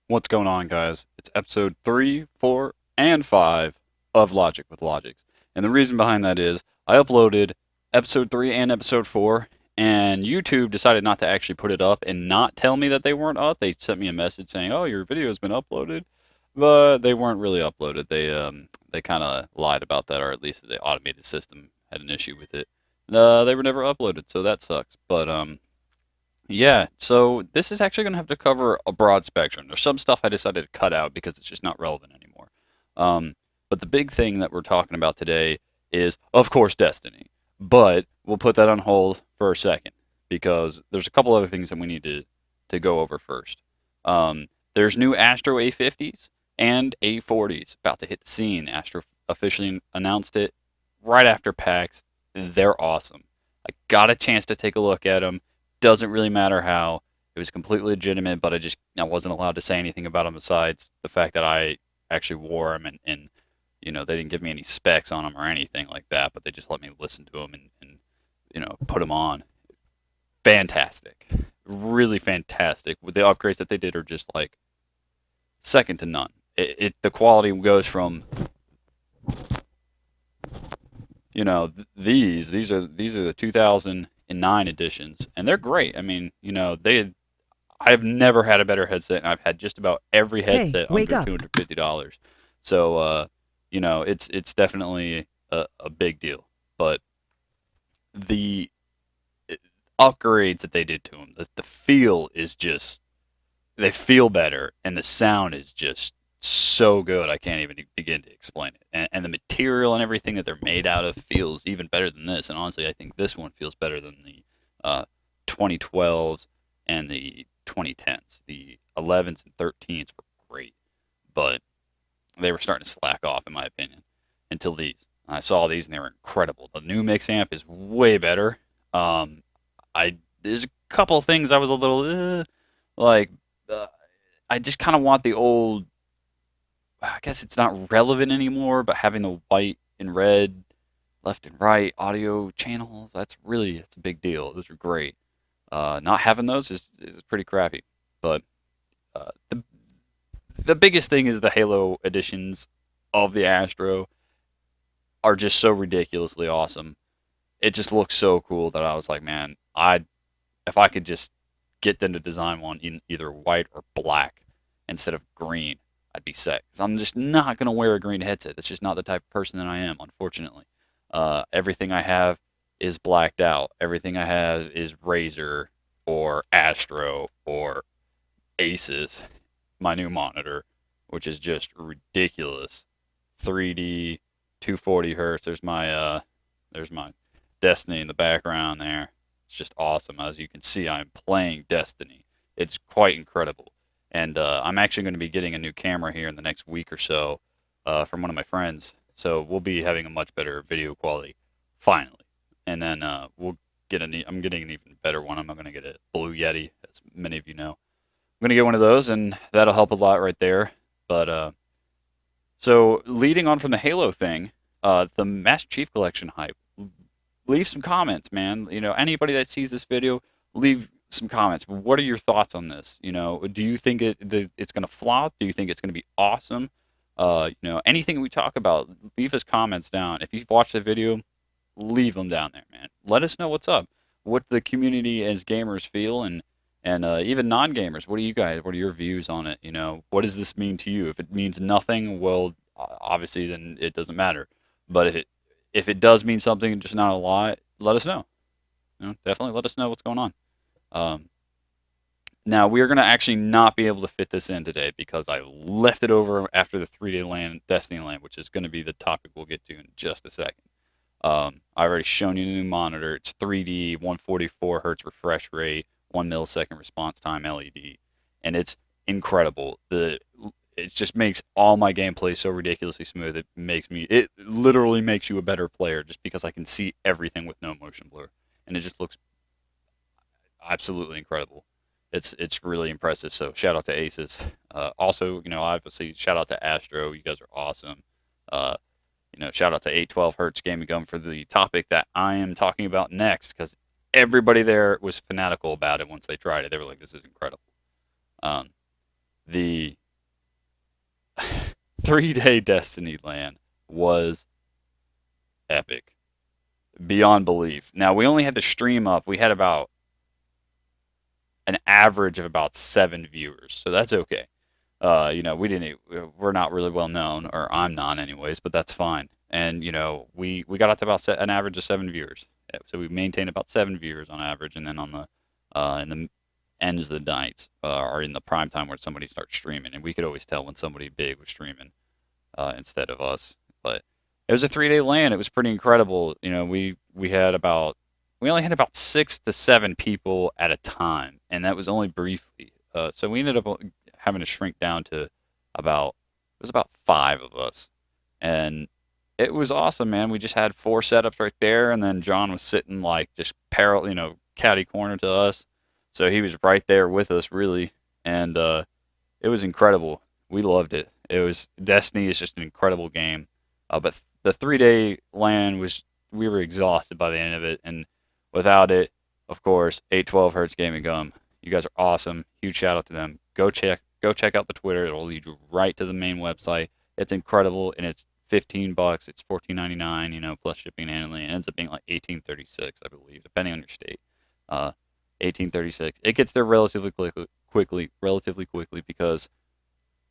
What's going on, guys? It's episode 3, 4, and 5 of Logic with Logics. And the reason behind that is I uploaded episode 3 and episode 4, and YouTube decided not to actually put it up and not tell me that they weren't up. They sent me a message saying, "Oh, your video has been uploaded," but they weren't really uploaded. They kind of lied about that, or at least the automated system had an issue with it. They were never uploaded, so that sucks. But yeah, so this is actually going to have to cover a broad spectrum. There's some stuff I decided to cut out because it's just not relevant anymore. Um, but the big thing that we're talking about today is, of course, Destiny. But we'll put that on hold for a second because there's a couple other things that we need to go over first. There's new Astro A50s and A40s about to hit the scene. Astro officially announced it right after PAX. They're awesome. I got a chance to take a look at them. Doesn't really matter how. It was completely legitimate, but I wasn't allowed to say anything about them besides the fact that I actually wore them and they didn't give me any specs on them or anything like that, but they just let me listen to them and put them on. Fantastic, really fantastic. The upgrades that they did are just like second to none. The quality goes from these are the 2009 editions, and they're great. I mean, I've never had a better headset, and I've had just about every Hey, headset wake under up. $250. So, it's definitely a big deal. But the upgrades that they did to them, the feel is just they feel better, and the sound is just so good. I can't even begin to explain it. And the material and everything that they're made out of feels even better than this. And honestly, I think this one feels better than the 2012s and the 2010s. The 11s and 13s were great, but they were starting to slack off, in my opinion, until these. I saw these and they were incredible. The new mix amp is way better. I there's a couple of things I was a little like. Uh, I just kind of want the old. I guess it's not relevant anymore, but having the white and red, left and right audio channels, it's a big deal. Those are great. Not having those is pretty crappy. But the biggest thing is the Halo editions of the Astro are just so ridiculously awesome. It just looks so cool that I was like, man, if I could just get them to design one in either white or black instead of green, I'd be set. Because I'm just not going to wear a green headset. That's just not the type of person that I am, unfortunately. Everything I have is blacked out. Everything I have is Razer or Astro or Asus, my new monitor, which is just ridiculous. 3D, 240 hertz. There's my Destiny in the background there. It's just awesome. As you can see, I'm playing Destiny. It's quite incredible. And I'm actually going to be getting a new camera here in the next week or so from one of my friends. So we'll be having a much better video quality, finally. And then I'm getting an even better one. I'm going to get a Blue Yeti, as many of you know. I'm going to get one of those, and that'll help a lot right there. But so leading on from the Halo thing, the Master Chief Collection hype. Leave some comments, man. Anybody that sees this video, leave some comments. What are your thoughts on this? Do you think it's going to flop? Do you think it's going to be awesome? Anything we talk about, leave us comments down. If you've watched the video, leave them down there, man. Let us know what's up, what the community as gamers feel, and even non-gamers. What are your views on it? What does this mean to you? If it means nothing, well, obviously then it doesn't matter. But if it does mean something, just not a lot, let us know. Definitely let us know what's going on. Um, Now we are going to actually not be able to fit this in today because I left it over after the 3-day land Destiny land, which is going to be the topic we'll get to in just a second. I've already shown you the new monitor. It's 3D, 144 hertz refresh rate, 1 millisecond response time LED, and it's incredible. It just makes all my gameplay so ridiculously smooth. It literally makes you a better player just because I can see everything with no motion blur, and it just looks absolutely incredible. It's really impressive. So shout out to Aces. Also, obviously shout out to Astro. You guys are awesome. Uh, Shout out to 812 Hertz Gaming Gum for the topic that I am talking about next because everybody there was fanatical about it once they tried it. They were like, "This is incredible." Um, the 3-day Destiny LAN was epic beyond belief. Now we only had the stream up. We had about an average of about 7 viewers, so that's okay. We're not really well known, or I'm not anyways, but that's fine. And we got up to about an average of 7 viewers. So we maintained about 7 viewers on average, and then on the in the ends of the nights or in the prime time where somebody starts streaming, and we could always tell when somebody big was streaming instead of us. But it was a 3-day LAN. It was pretty incredible. We only had about 6 to 7 people at a time, and that was only briefly. So we ended up having to shrink down to about 5 of us, and it was awesome, man. We just had 4 setups right there, and then John was sitting like just catty corner to us, so he was right there with us, really, and it was incredible. We loved it. It was Destiny is just an incredible game, but the 3-day LAN we were exhausted by the end of it, and without it, of course, 812 Hertz Gaming Gum. You guys are awesome. Huge shout out to them. Go check out the Twitter. It'll lead you right to the main website. It's incredible, and it's $15. It's $14.99, plus shipping and handling. It ends up being like $18.36, I believe, depending on your state. 18.36. It gets there relatively quickly because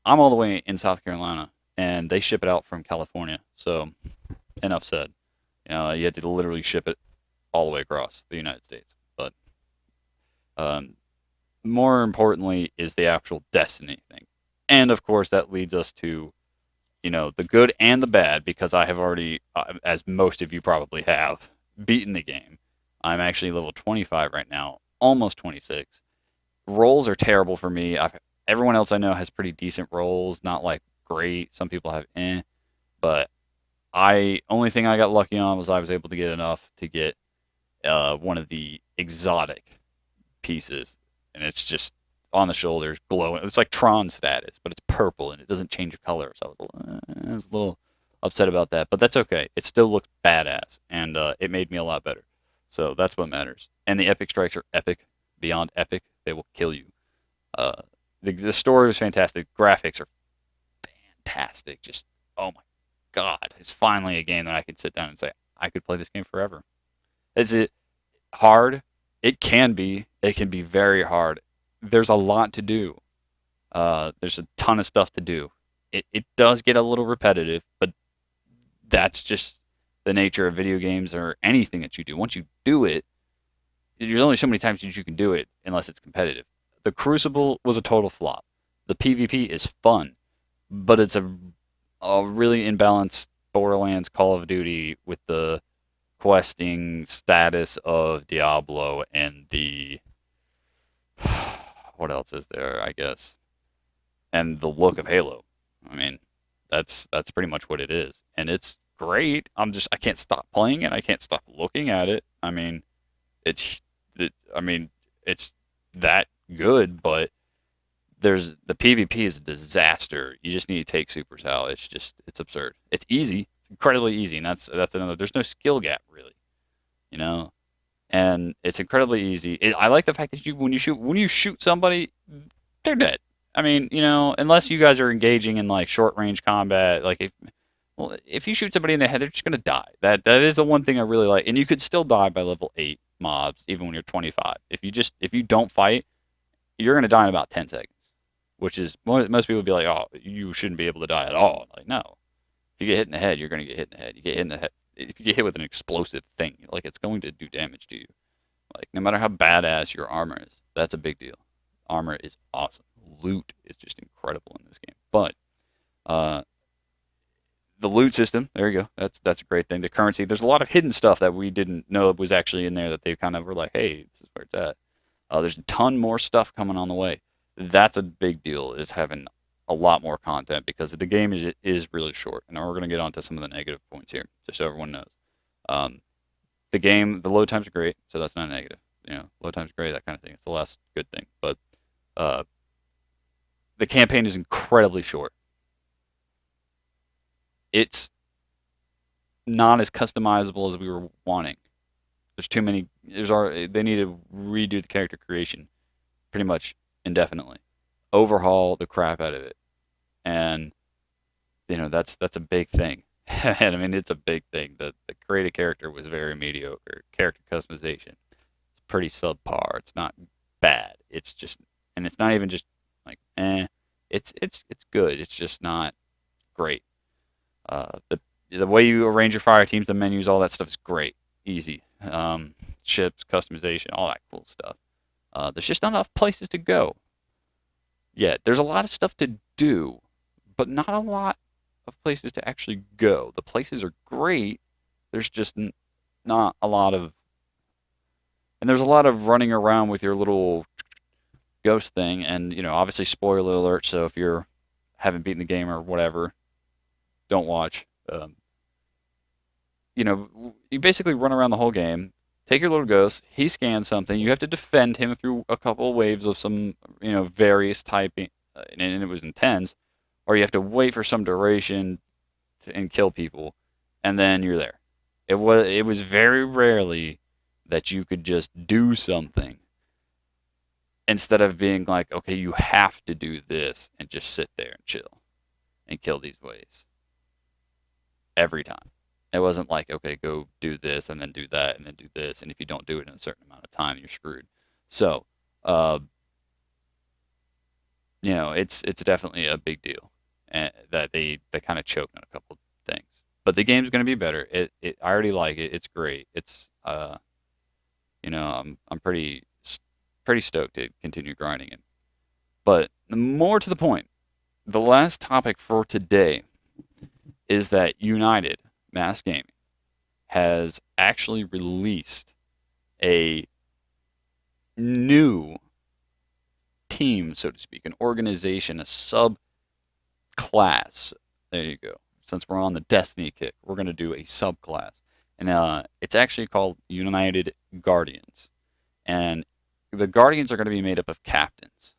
I'm all the way in South Carolina, and they ship it out from California. So, enough said. You had to literally ship it all the way across the United States. But more importantly is the actual Destiny thing. And of course, that leads us to, the good and the bad, because I have already, as most of you probably have, beaten the game. I'm actually level 25 right now, almost 26. Rolls are terrible for me. Everyone else I know has pretty decent rolls, not like great. Some people have but only thing I got lucky on was I was able to get enough to get one of the exotic pieces, and it's just on the shoulders, glowing. It's like Tron status, but it's purple and it doesn't change color. So I was a little upset about that, but that's okay. It still looks badass, and it made me a lot better. So that's what matters. And the epic strikes are epic, beyond epic. They will kill you. The story was fantastic. Graphics are fantastic. Just, oh my God, it's finally a game that I can sit down and say, I could play this game forever. Is it hard? It can be. It can be very hard. There's a lot to do. There's a ton of stuff to do. It does get a little repetitive, but that's just the nature of video games or anything that you do. Once you do it, there's only so many times that you can do it unless it's competitive. The Crucible was a total flop. The PvP is fun, but it's a really imbalanced Borderlands Call of Duty with the questing status of Diablo and the what else is there, I guess, and the look of Halo. I mean, that's pretty much what it is, and it's great. I can't stop playing it. I can't stop looking at it. I mean, it's that good, but the PvP is a disaster. You just need to take Supercell. It's absurd. It's easy. It's incredibly easy, and that's another. There's no skill gap really, and it's incredibly easy. I like the fact that when you shoot somebody, they're dead. I mean, unless you guys are engaging in like short range combat, like if you shoot somebody in the head, they're just gonna die. That is the one thing I really like, and you could still die by level 8 mobs even when you're 25. If you don't fight, you're gonna die in about 10 seconds. Which is, most people would be like, oh, you shouldn't be able to die at all. Like, no. If you get hit in the head, you're going to get hit in the head. You get hit in the head. If you get hit with an explosive thing, like, it's going to do damage to you. Like, no matter how badass your armor is, that's a big deal. Armor is awesome. Loot is just incredible in this game. But, the loot system, there you go. That's a great thing. The currency, there's a lot of hidden stuff that we didn't know was actually in there that they kind of were like, hey, this is where it's at. There's a ton more stuff coming on the way. That's a big deal, is having a lot more content, because the game is really short. And we're going to get onto some of the negative points here, just so everyone knows. The load times are great, so that's not a negative. Load times are great, that kind of thing. It's the last good thing. But the campaign is incredibly short. It's not as customizable as we were wanting. There's too many. They need to redo the character creation pretty much indefinitely, overhaul the crap out of it, and that's a big thing. And I mean, it's a big thing. The creative character was very mediocre. Character customization, it's pretty subpar. It's not bad. It's just, and it's not even just like It's good. It's just not great. The way you arrange your fire teams, the menus, all that stuff is great, easy. Ships, customization, all that cool stuff. There's just not enough places to go. Yeah, there's a lot of stuff to do, but not a lot of places to actually go. The places are great. There's just not a lot of, and there's a lot of running around with your little ghost thing. And obviously, spoiler alert. So if you haven't beaten the game or whatever, don't watch. You basically run around the whole game. Take your little ghost. He scans something. You have to defend him through a couple waves of some, various typing, and it was intense. Or you have to wait for some duration and kill people, and then you're there. It was very rarely that you could just do something instead of being like, okay, you have to do this and just sit there and chill and kill these waves every time. It wasn't like, okay, go do this and then do that and then do this, and if you don't do it in a certain amount of time, you're screwed. So, it's definitely a big deal, and that they kind of choked on a couple things. But the game's going to be better. I already like it. It's great. I'm pretty stoked to continue grinding it. But more to the point, the last topic for today is that United Mass Gaming has actually released a new team, so to speak, an organization, a subclass. There you go. Since we're on the Destiny kick, we're going to do a subclass. And it's actually called United Guardians. And the Guardians are going to be made up of captains.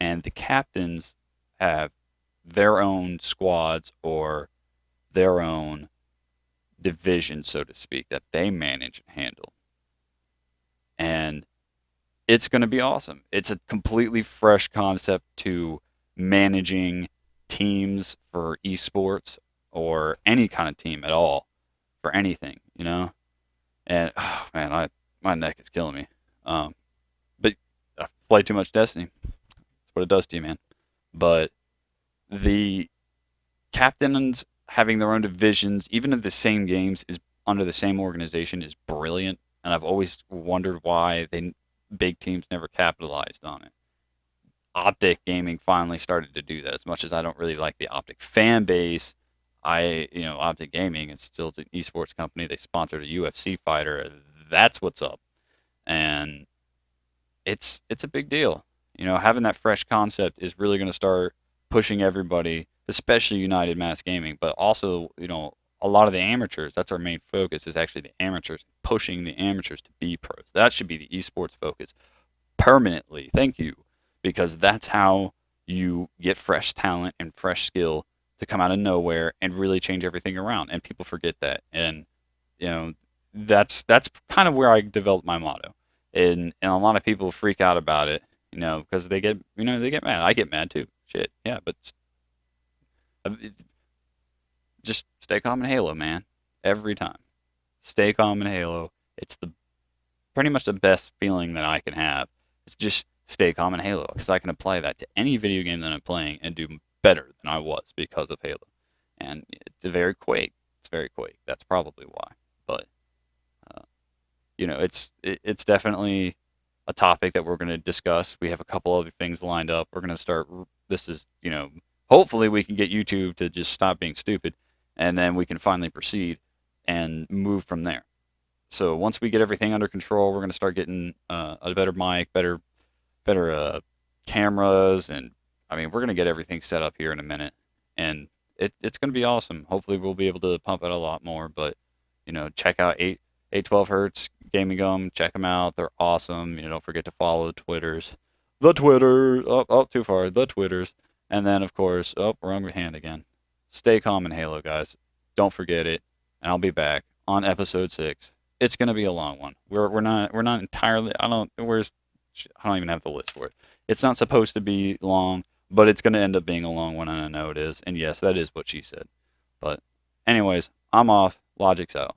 And the captains have their own squads or their own division, so to speak, that they manage and handle. And it's going to be awesome. It's a completely fresh concept to managing teams for esports or any kind of team at all for anything, And oh man, my neck is killing me. But I play too much Destiny. That's what it does to you, man. But the captains having their own divisions, even of the same games, is under the same organization, is brilliant. And I've always wondered why big teams never capitalized on it. Optic Gaming finally started to do that. As much as I don't really like the Optic fan base, Optic Gaming, it's still an esports company. They sponsored a UFC fighter. That's what's up. And it's a big deal. Having that fresh concept is really going to start pushing everybody, especially United Mass Gaming, but also, a lot of the amateurs. That's our main focus, is actually the amateurs, pushing the amateurs to be pros. That should be the esports focus permanently. Thank you. Because that's how you get fresh talent and fresh skill to come out of nowhere and really change everything around. And people forget that. And, that's kind of where I developed my motto. And a lot of people freak out about it, because they get mad. I get mad too. Shit. Yeah, but just stay calm in Halo, man. Every time. Stay calm in Halo. It's pretty much the best feeling that I can have. It's just stay calm in Halo, because I can apply that to any video game that I'm playing and do better than I was because of Halo. And it's very Quake. It's very Quake. That's probably why. But it's definitely a topic that we're going to discuss. We have a couple other things lined up. We're going to start. This is, hopefully we can get YouTube to just stop being stupid, and then we can finally proceed and move from there. So once we get everything under control, we're going to start getting a better mic, better cameras, and I mean, we're going to get everything set up here in a minute, and it's going to be awesome. Hopefully we'll be able to pump it a lot more, but check out 812 Hertz Gaming Gum. Check them out. They're awesome. Don't forget to follow the Twitters. The Twitter. Oh, too far. The Twitters. And then, of course, wrong hand again. Stay calm in Halo, guys. Don't forget it. And I'll be back on episode 6. It's going to be a long one. We're not entirely, I don't even have the list for it. It's not supposed to be long, but it's going to end up being a long one, and I know it is. And yes, that is what she said. But anyways, I'm off. Logic's out.